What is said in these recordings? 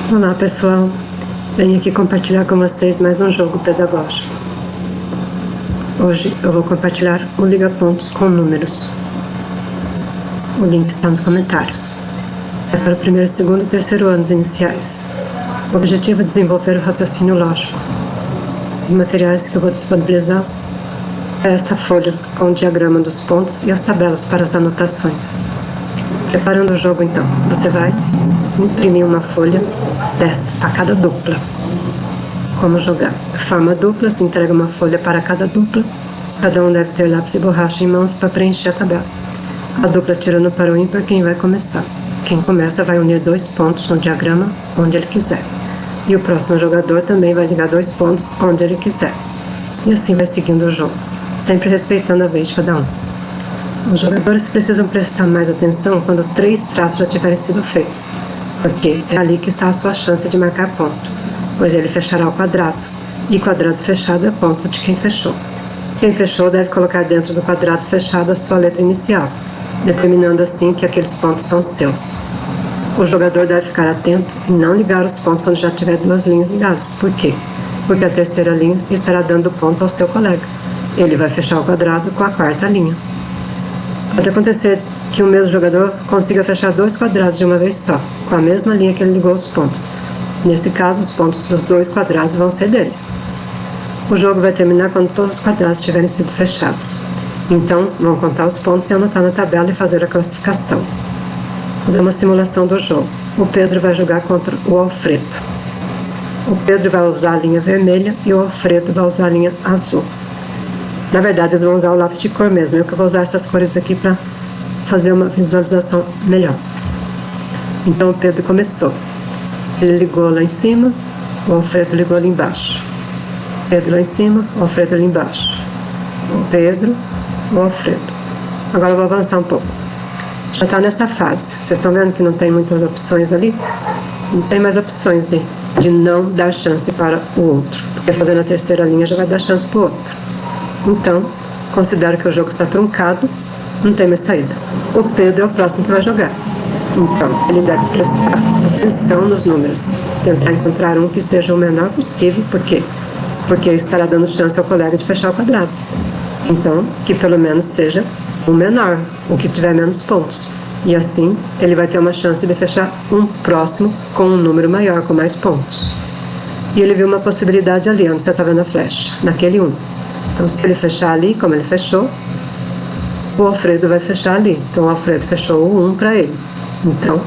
Olá pessoal, venho aqui compartilhar com vocês mais um jogo pedagógico. Hoje eu vou compartilhar o Liga Pontos com números. O link está nos comentários. É para o primeiro, segundo e terceiro anos iniciais. O objetivo é desenvolver o raciocínio lógico. Os materiais que eu vou disponibilizar é esta folha com o diagrama dos pontos e as tabelas para as anotações. Preparando o jogo então, você vai imprimir uma folha dessa a cada dupla. Como jogar? Forma dupla, se entrega uma folha para cada dupla. Cada um deve ter lápis e borracha em mãos para preencher a tabela. A dupla tirando para o ímpar quem vai começar. Quem começa vai unir 2 pontos no diagrama onde ele quiser. E o próximo jogador também vai ligar 2 pontos onde ele quiser. E assim vai seguindo o jogo, sempre respeitando a vez de cada um. Os jogadores precisam prestar mais atenção quando 3 traços já tiverem sido feitos, porque é ali que está a sua chance de marcar ponto, pois ele fechará o quadrado, e quadrado fechado é ponto de quem fechou. Quem fechou deve colocar dentro do quadrado fechado a sua letra inicial, determinando assim que aqueles pontos são seus. O jogador deve ficar atento e não ligar os pontos onde já tiver 2 linhas ligadas. Por quê? Porque a terceira linha estará dando ponto ao seu colega. Ele vai fechar o quadrado com a 4ª linha. Pode acontecer que o mesmo jogador consiga fechar 2 quadrados de uma vez só, com a mesma linha que ele ligou os pontos. Nesse caso, os pontos dos 2 quadrados vão ser dele. O jogo vai terminar quando todos os quadrados tiverem sido fechados. Então, vão contar os pontos e anotar na tabela e fazer a classificação. Fazer uma simulação do jogo. O Pedro vai jogar contra o Alfredo. O Pedro vai usar a linha vermelha e o Alfredo vai usar a linha azul. Na verdade, eles vão usar o lápis de cor mesmo. Eu que vou usar essas cores aqui para fazer uma visualização melhor. Então, o Pedro começou. Ele ligou lá em cima, o Alfredo ligou ali embaixo. Pedro lá em cima, o Alfredo ali embaixo. O Pedro, o Alfredo. Agora eu vou avançar um pouco. Já está nessa fase. Vocês estão vendo que não tem muitas opções ali? Não tem mais opções de não dar chance para o outro. Porque fazendo a terceira linha já vai dar chance para o outro. Então, considero que o jogo está truncado, não tem mais saída. O Pedro é o próximo que vai jogar. Então, ele deve prestar atenção nos números, tentar encontrar um que seja o menor possível. Por quê? Porque ele estará dando chance ao colega de fechar o quadrado. Então, que pelo menos seja o menor, o que tiver menos pontos. E assim, ele vai ter uma chance de fechar um próximo com um número maior, com mais pontos. E ele viu uma possibilidade ali, onde você está vendo a flecha, naquele 1. Então, se ele fechar ali, como ele fechou, o Alfredo vai fechar ali. Então, o Alfredo fechou o 1 para ele. Então,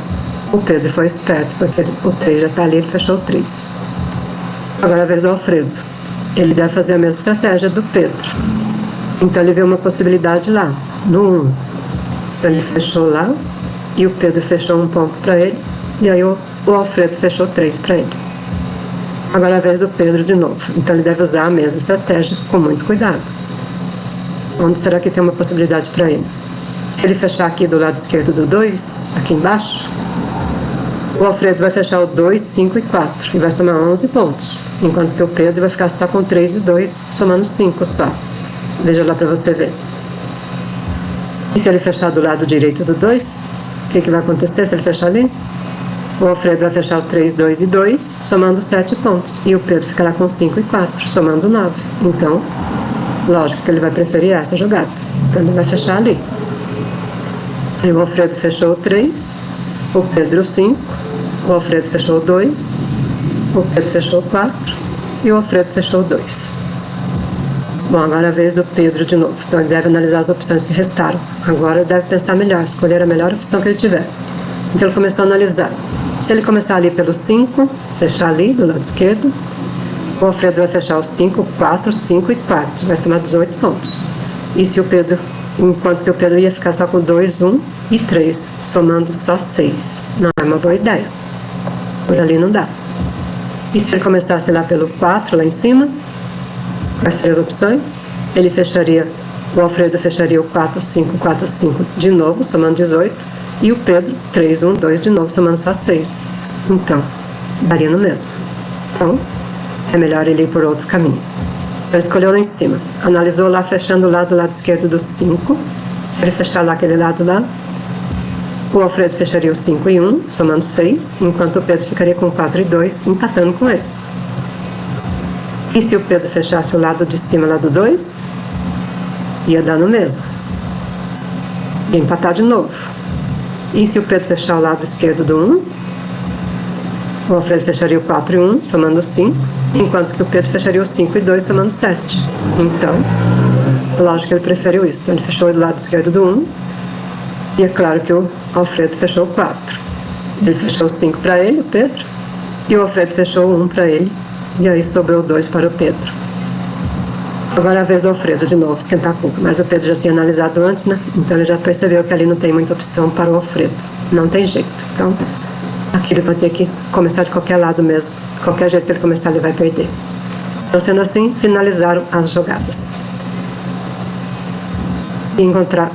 o Pedro foi esperto, porque o 3 já está ali, ele fechou o 3. Agora é a vez do Alfredo. Ele deve fazer a mesma estratégia do Pedro. Então, ele viu uma possibilidade lá, no 1. Então, ele fechou lá, e o Pedro fechou um ponto para ele, e aí o Alfredo fechou 3 para ele. Agora é a vez do Pedro de novo. Então ele deve usar a mesma estratégia com muito cuidado. Onde será que tem uma possibilidade para ele? Se ele fechar aqui do lado esquerdo do 2, aqui embaixo, o Alfredo vai fechar o 2, 5 e 4 e vai somar 11 pontos. Enquanto que o Pedro vai ficar só com 3 e 2, somando 5 só. Veja lá para você ver. E se ele fechar do lado direito do 2, o que vai acontecer se ele fechar ali? O Alfredo vai fechar o 3, 2 e 2, somando 7 pontos. E o Pedro ficará com 5 e 4, somando 9. Então, lógico que ele vai preferir essa jogada. Então, ele vai fechar ali. E o Alfredo fechou o 3, o Pedro o 5, o Alfredo fechou o 2, o Pedro fechou o 4 e o Alfredo fechou o 2. Bom, agora é a vez do Pedro de novo. Então, ele deve analisar as opções que restaram. Agora ele deve pensar melhor, escolher a melhor opção que ele tiver. Então, ele começou a analisar. Se ele começar ali pelo 5, fechar ali do lado esquerdo, o Alfredo vai fechar o 5, 4, 5 e 4, vai somar 18 pontos. E se o Pedro, enquanto que o Pedro ia ficar só com 2, 1 e 3, somando só 6. Não é uma boa ideia. Por ali não dá. E se ele começasse lá pelo 4, lá em cima, quais seriam as opções? Ele fecharia, o Alfredo fecharia o 4, 5, 4, 5 de novo, somando 18. E o Pedro, 3, 1, 2 de novo, somando só 6. Então, daria no mesmo. Então, é melhor ele ir por outro caminho. Ele escolheu lá em cima. Analisou lá, fechando lá do lado esquerdo do 5. Se ele fechar lá aquele lado lá, O Alfredo fecharia o 5 e 1, somando 6, enquanto o Pedro ficaria com 4 e 2, empatando com ele. E se o Pedro fechasse o lado de cima, lado 2, ia dar no mesmo. Ia empatar de novo. E se o Pedro fechar o lado esquerdo do 1, o Alfredo fecharia o 4 e 1, somando 5, enquanto que o Pedro fecharia o 5 e 2, somando 7. Então, lógico que ele preferiu isso. Então, ele fechou o lado esquerdo do 1, e é claro que o Alfredo fechou o 4. Ele fechou o 5 para ele, o Pedro, e o Alfredo fechou o 1 para ele, e aí sobrou 2 para o Pedro. Agora é a vez do Alfredo de novo esquentar a cuca, mas o Pedro já tinha analisado antes, né? Então ele já percebeu que ali não tem muita opção para o Alfredo. Não tem jeito. Então, aqui ele vai ter que começar de qualquer lado mesmo. Qualquer jeito que ele começar, ele vai perder. Então, sendo assim, finalizaram as jogadas.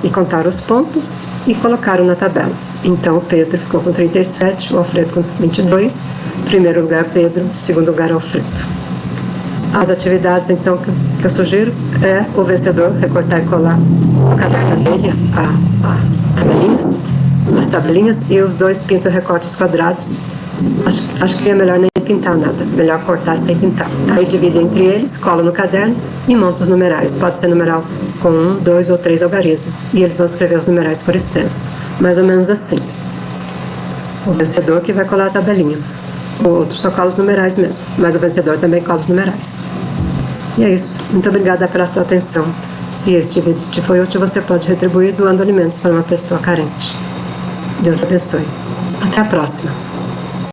E contaram os pontos e colocaram na tabela. Então, o Pedro ficou com 37, o Alfredo com 22. Primeiro lugar, Pedro. Segundo lugar, Alfredo. As atividades, então, que eu sugiro é o vencedor recortar e colar no caderno dele as tabelinhas e os 2 pintam recortes quadrados. Acho que é melhor nem pintar nada, melhor cortar sem pintar. Aí divide entre eles, cola no caderno e monta os numerais. Pode ser numeral com 1, 2 ou 3 algarismos. E eles vão escrever os numerais por extenso. Mais ou menos assim. O vencedor que vai colar a tabelinha. O outro só cola os numerais mesmo, mas o vencedor também cola os numerais. E é isso. Muito obrigada pela sua atenção. Se este vídeo te foi útil, você pode retribuir doando alimentos para uma pessoa carente. Deus abençoe. Até a próxima.